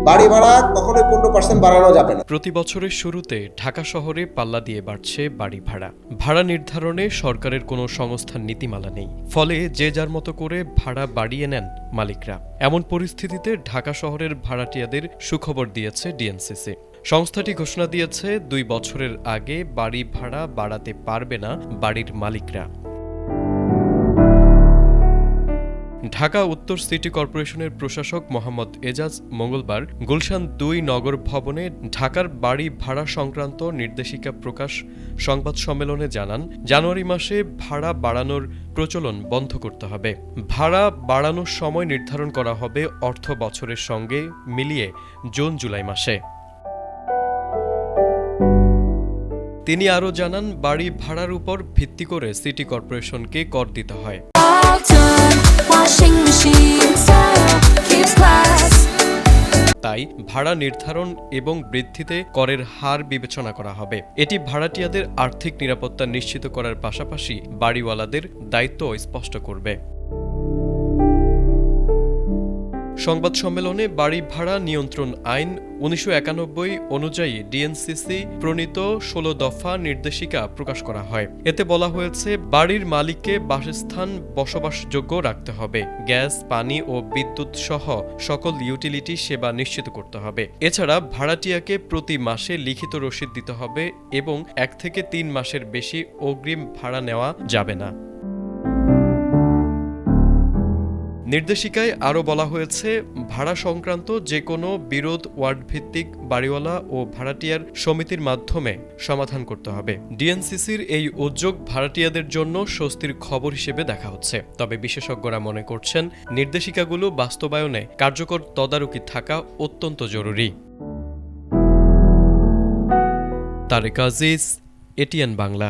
বাড়ি ভাড়া কখনোই 15% বাড়ানো যাবে না। প্রতি বছরের শুরুতে ঢাকা শহরে পাল্লা দিয়ে বাড়ছে বাড়ি ভাড়া। ভাড়া নির্ধারণে সরকারের কোনো সংস্থার নীতিমালা নেই, ফলে যে যার মতো করে ভাড়া বাড়িয়ে নেন মালিকরা। এমন পরিস্থিতিতে ঢাকা শহরের ভাড়াটিয়াদের সুখবর দিয়েছে ডিএনসিসি। সংস্থাটি ঘোষণা দিয়েছে 2 বছরের আগে বাড়ি ভাড়া বাড়াতে পারবে না বাড়ির মালিকরা। ঢাকা উত্তর সিটি কর্পোরেশনের প্রশাসক মোহাম্মদ এজাজ মঙ্গলবার গুলশান 2 নগর ভবনে ঢাকার বাড়ি ভাড়া সংক্রান্ত নির্দেশিকা প্রকাশ সংবাদ সম্মেলনে জানান, জানুয়ারি মাসে ভাড়া বাড়ানোর প্রচলন বন্ধ করতে হবে। ভাড়া বাড়ানোর সময় নির্ধারণ করা হবে অর্থ বছরের সঙ্গে মিলিয়ে জুন-জুলাই মাসে। তিনি আরও জানান, বাড়ি ভাড়ার উপর ভিত্তি করে সিটি কর্পোরেশনকে কর দিতে হয়। তাই ভাড়া নির্ধারণ এবং বৃদ্ধিতে করের হার বিবেচনা করা হবে। এটি ভাড়াটিয়াদের আর্থিক নিরাপত্তা নিশ্চিত করার পাশাপাশি বাড়িওয়ালাদের দায়িত্ব স্পষ্ট করবে। সংবাদ সম্মেলনে বাড়ি ভাড়া নিয়ন্ত্রণ আইন 1991 অনুযায়ী ডিএনসিসি প্রণীত 16 দফা নির্দেশিকা প্রকাশ করা হয়। এতে বলা হয়েছে, বাড়ির মালিককে বাসস্থান বসবাসযোগ্য রাখতে হবে, গ্যাস, পানি ও বিদ্যুৎ সহ সকল ইউটিলিটি সেবা নিশ্চিত করতে হবে। এছাড়া ভাড়াটিয়াকে প্রতি মাসে লিখিত রসিদ দিতে হবে এবং 1 থেকে 3 মাসের বেশি অগ্রিম ভাড়া নেওয়া যাবে না। নির্দেশিকায় আরও বলা হয়েছে, ভাড়া সংক্রান্ত যে কোনো বিরোধ ওয়ার্ডভিত্তিক বাড়িওয়ালা ও ভাড়াটিয়ার সমিতির মাধ্যমে সমাধান করতে হবে। ডিএনসিসির এই উদ্যোগ ভাড়াটিয়াদের জন্য স্বস্তির খবর হিসেবে দেখা হচ্ছে। তবে বিশেষজ্ঞরা মনে করছেন, নির্দেশিকাগুলো বাস্তবায়নে কার্যকর তদারকি থাকা অত্যন্ত জরুরি। তারেক আজিজ, এটিএন বাংলা।